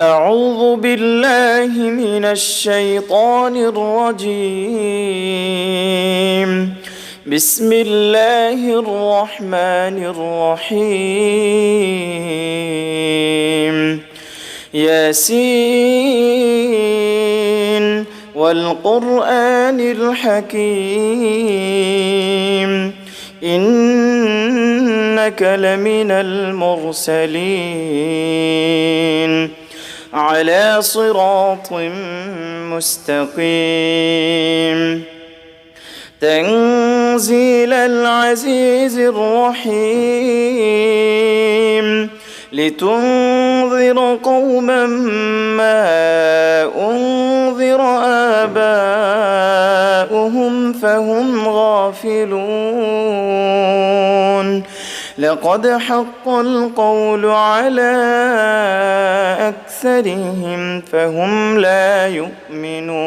أعوذ بالله من الشيطان الرجيم. بسم الله الرحمن الرحيم. ياسين والقرآن الحكيم إنك لمن المرسلين على صراط مستقيم. تنزيل العزيز الرحيم لتنذر قوما ما أنذر آباؤهم فهم غافلون. لقد حق القول على أكثرهم فهم لا يؤمنون.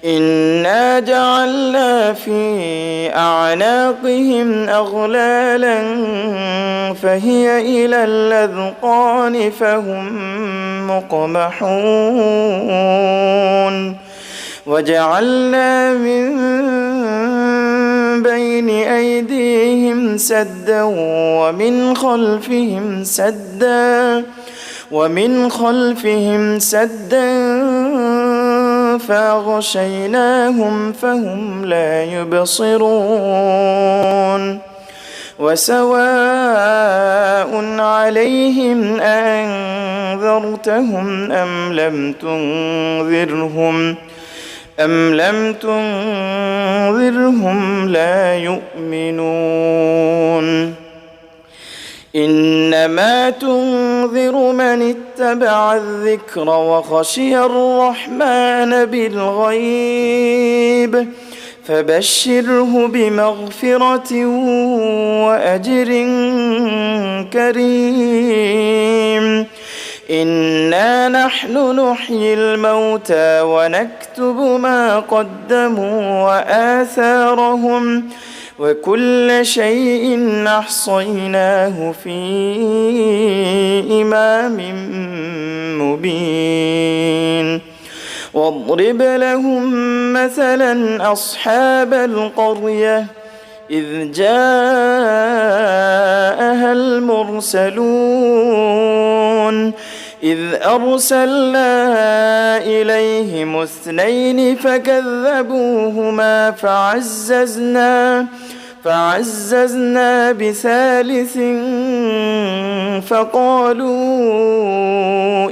إنا جعلنا في أعناقهم أغلالا فهي إلى الأذقان فهم مقمحون. وجعلنا من بين أيديهم سدا ومن خلفهم سدا فأغشيناهم فهم لا يبصرون. وسواء عليهم أنذرتهم أم لم تنذرهم لا يؤمنون. إنما تنذر من اتبع الذكر وخشي الرحمن بالغيب فبشره بمغفرة وأجر كريم. إنا نحن نحيي الموتى ونكتب ما قدموا وآثارهم وكل شيء أحصيناه في إمام مبين. واضرب لهم مثلا أصحاب القرية إذ جاءها المرسلون إذ أرسلنا إليهم 2 فكذبوهما فعززنا بثالث فقالوا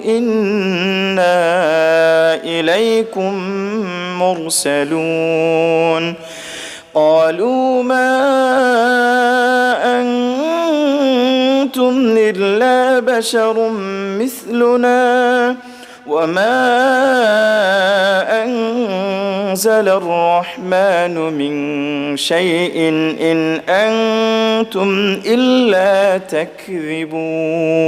إنا إليكم مرسلون. قالوا ما أنتم إلا بشر مثلنا وما أنزل الرحمن من شيء إن أنتم إلا تكذبون.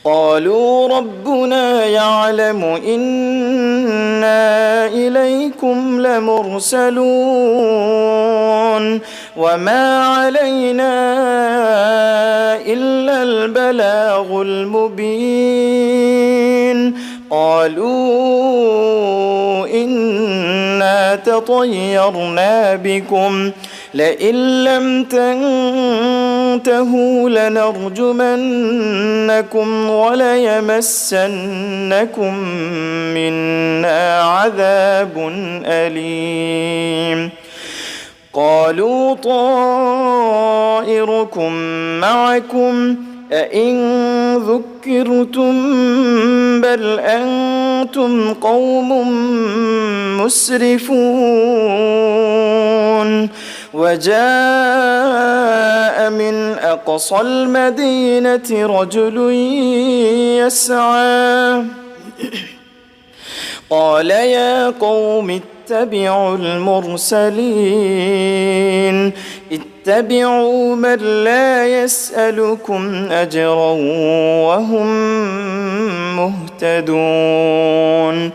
قالوا ربنا يعلم إنا إليكم لمرسلون وما علينا إلا البلاغ المبين. قالوا إنا تطيرنا بكم لئن لم تنتهوا لنرجمنكم وليمسنكم منا عذاب أليم. قالوا طائركم معكم أئن ذكرتم بل أنتم قوم مسرفون. وجاء من أقصى المدينة رجل يسعى قال يا قوم اتبعوا المرسلين اتبعوا من لا يسألكم أجرا وهم مهتدون.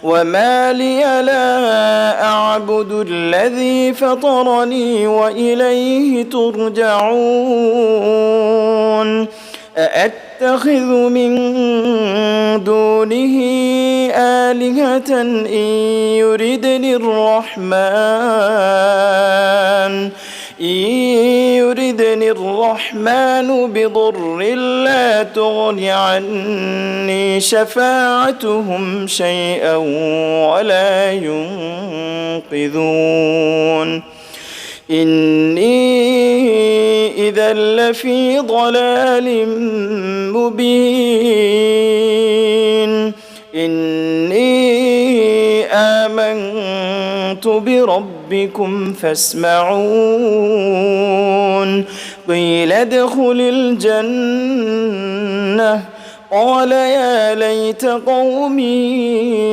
وما لي لا أعبد الذي فطرني وإليه ترجعون. أأتخذ من دونه آلهة إن يردني الرحمن بضر لا تغن عني شفاعتهم شيئا ولا ينقذون إني إذا لفي ضلال مبين إني آمنت بربكم فاسمعون قيل ادخل الجنة قال يا ليت قومي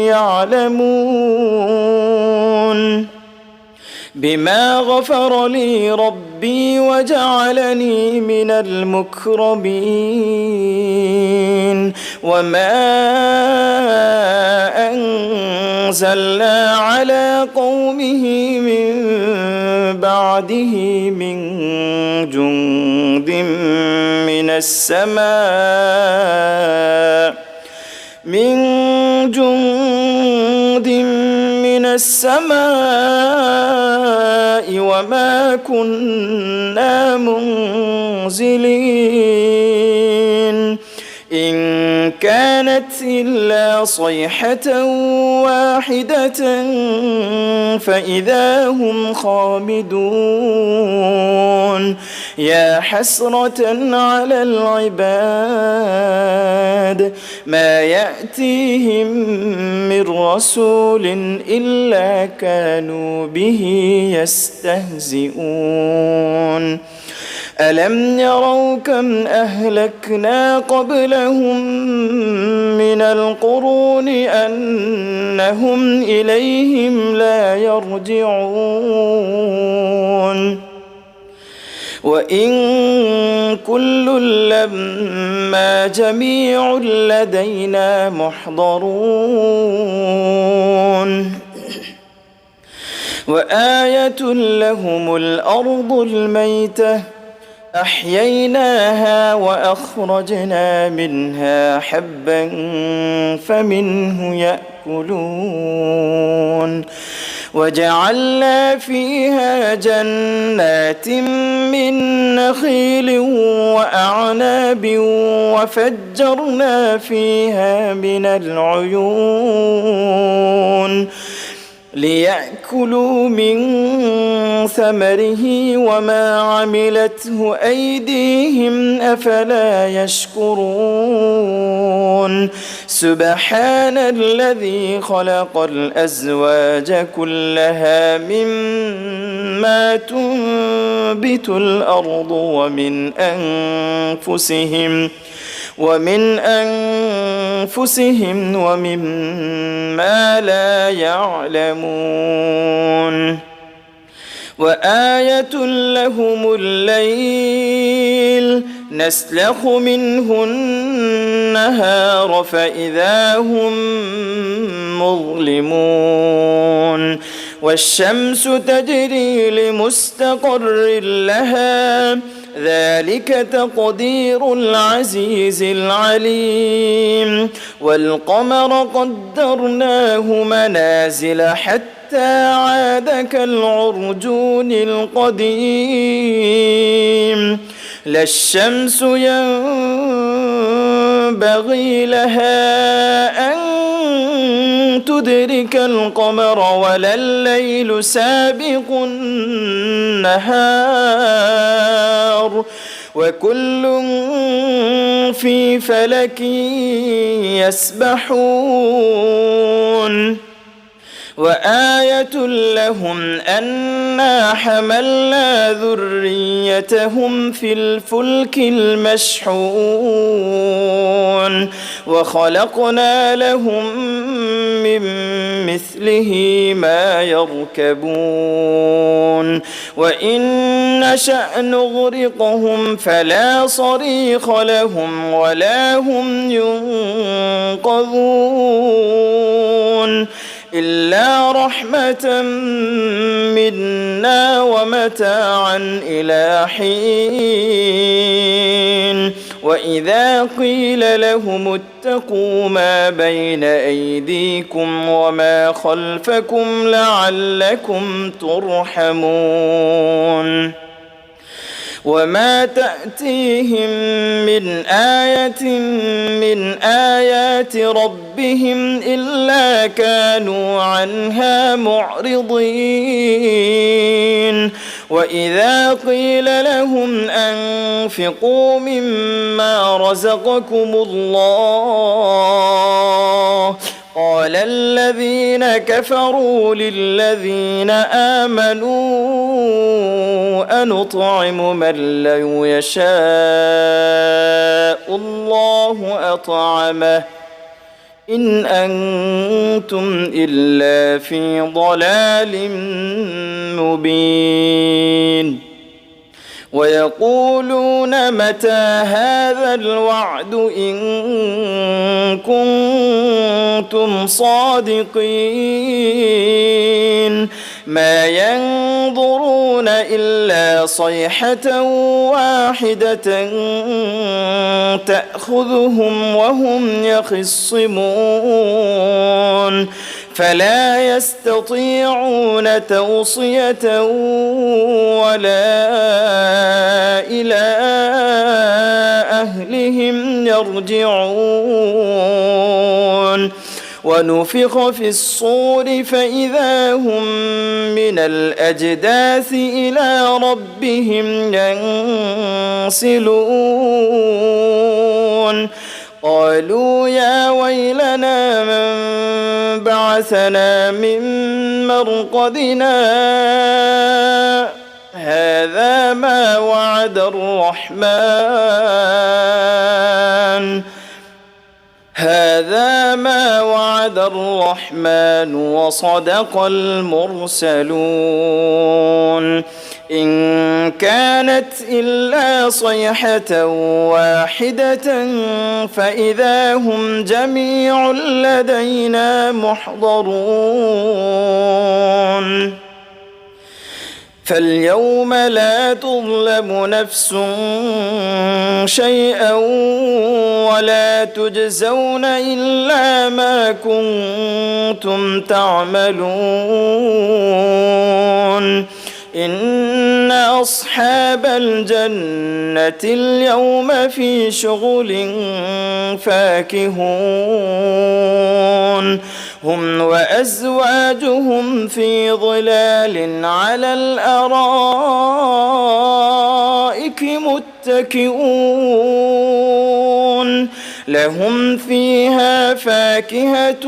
يعلمون بما غفر لي ربي وجعلني من المكرمين وما أنزلنا على قومه من بعده من جند من السماء وما كنا منزلين إن كانت إلا صيحة واحدة فإذا هم خامدون يا حسرة على العباد ما يأتيهم من رسول إلا كانوا به يستهزئون ألم يروا كم أهلكنا قبلهم من القرون أنهم إليهم لا يرجعون وإن كل لما جميع لدينا محضرون وآية لهم الأرض الميتة أحييناها وأخرجنا منها حبا فمنه يأكلون وجعلنا فيها جنات من نخيل وأعناب وفجرنا فيها من العيون ليأكلوا من ثمره وما عملته أيديهم أفلا يشكرون سبحان الذي خلق الأزواج كلها مما تنبت الأرض ومن أنفسهم ومما لا يعلمون وآية لهم الليل نسلخ منه النهار فإذا هم مظلمون والشمس تجري لمستقر لها ذلك تقدير العزيز العليم والقمر قدرناه منازل حتى عاد كالعرجون القديم لا الشمس ينبغي لها أن تدرك القمر ولا الليل سابق النهار وكل في فلك يسبحون وآية لهم أنا حملنا ذريتهم في الفلك المشحون وخلقنا لهم من مثله ما يركبون وإن نشأ نغرقهم فلا صريخ لهم ولا هم ينقذون إلا رحمة منا ومتاعا إلى حين وإذا قيل لهم اتقوا ما بين أيديكم وما خلفكم لعلكم ترحمون وما تأتيهم من آية من آيات ربهم إلا كانوا عنها معرضين وإذا قيل لهم أنفقوا مما رزقكم الله قال الذين كفروا للذين آمنوا أنطعم من لو يشاء الله أطعمه إن أنتم إلا في ضلال مبين ويقولون متى هذا الوعد إن كنتم صادقين ما ينظرون إلا صيحة واحدة تأخذهم وهم يخصمون فلا يستطيعون توصية ولا إلى أهلهم يرجعون ونفخ في الصور فإذا هم من الأجداث إلى ربهم ينسلون قالوا يا ويلنا من بعثنا من مرقدنا هذا ما وعد الرحمن وصدق المرسلون إن كانت إلا صيحة واحدة فإذا هم جميع لدينا محضرون فاليوم لا تظلم نفس شيئا ولا تجزون إلا ما كنتم تعملون إن أصحاب الجنة اليوم في شغل فاكهون هم وأزواجهم في ظلال على الأرائك متكئون لهم فيها فاكهة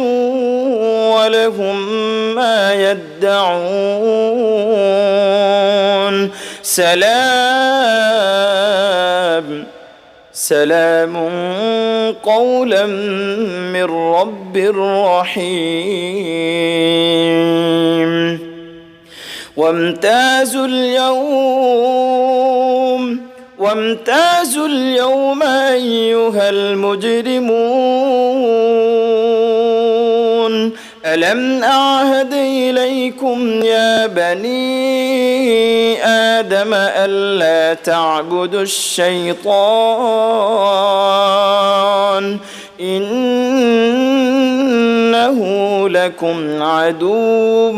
ولهم ما يدعون سلام قولا من رب رحيم وامتازوا اليوم أيها المجرمون ألم أعهد إليكم يا بني آدم ألا تعبدوا الشيطان إنه لكم عدو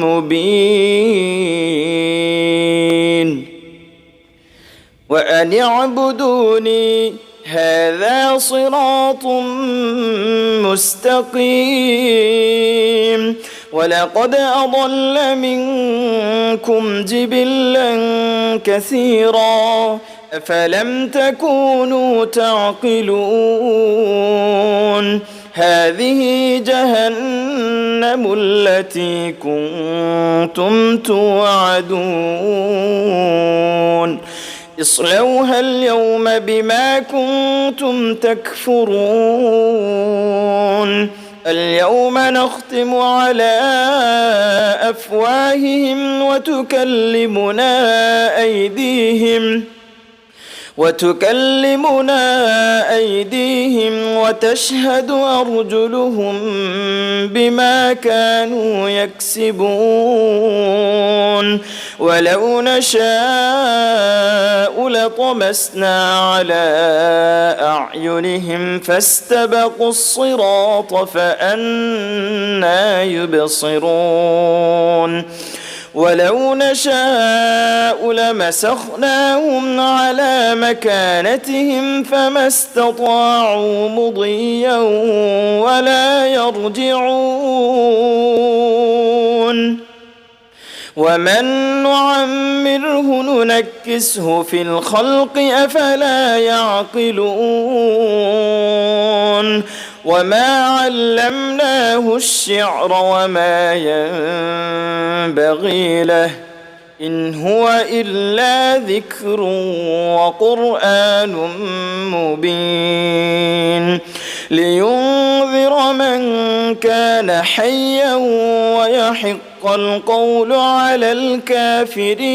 مبين وأن اعبدوني هذا صراط مستقيم ولقد أضل منكم جبلا كثيرا أفلم تكونوا تعقلون هذه جهنم التي كنتم توعدون اصلوها اليوم بما كنتم تكفرون اليوم نختم على أفواههم وتكلمنا وتكلمنا أيديهم وتشهد أرجلهم بما كانوا يكسبون ولو نشاء لطمسنا على أعينهم فاستبقوا الصراط فأنى يبصرون ولو نشاء لمسخناهم على مكانتهم فما استطاعوا مضيا ولا يرجعون ومن نعمره ننكسه في الخلق أفلا يعقلون وما علمناه الشعر وما ينبغي له إن هو إلا ذكر وقرآن مبين لينذر من كان حيا ويحق القول على الكافرين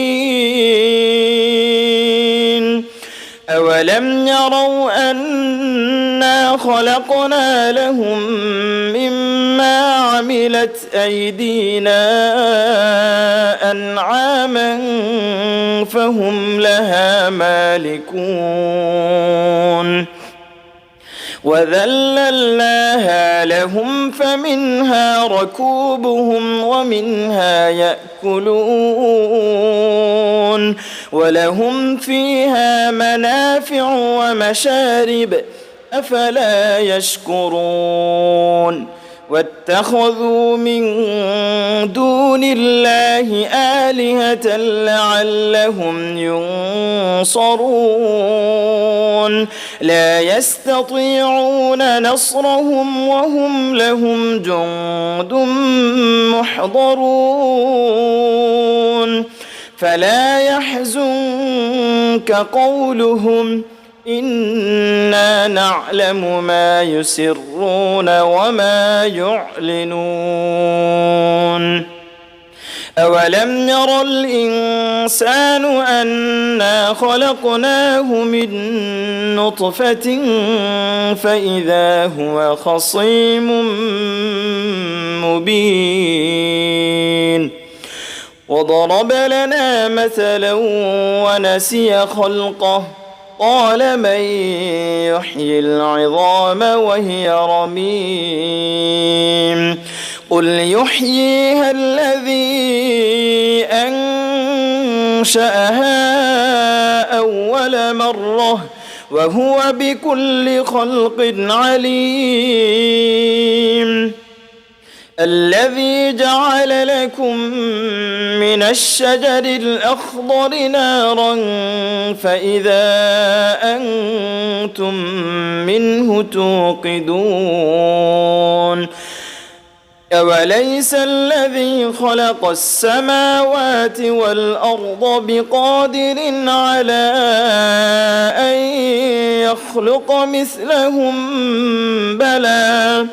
أولم يروا أنا خلقنا لهم مما عملت أيدينا أنعاما فهم لها مالكون وذللناها لهم فمنها ركوبهم ومنها يأكلون ولهم فيها منافع ومشارب أفلا يشكرون واتخذوا من دون الله آلهة لعلهم ينصرون لا يستطيعون نصرهم وهم لهم جند محضرون فلا يحزنك قولهم إنا نعلم ما يسرون وما يعلنون أولم ير الإنسان أنا خلقناه من نطفة فإذا هو خصيم مبين وضرب لنا مثلا ونسي خلقه قال من يحيي العظام وهي رميم قل يحييها الذي أنشأها أول مرة وهو بكل خلق عليم الذي جعل لكم من الشجر الأخضر نارا فإذا أنتم منه توقدون أوليس الذي خلق السماوات والأرض بقادر على أن يخلق مثلهم بلى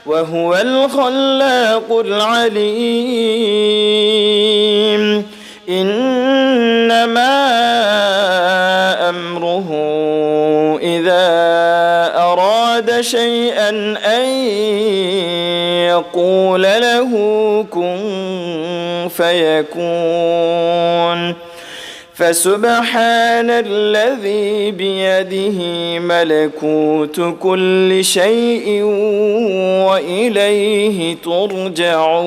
وهو الخلاق العليم إنما أمره إذا أراد شيئا أن يقول له كن فيكون فسبحان الذي بيده ملكوت كل شيء وإليه ترجعون.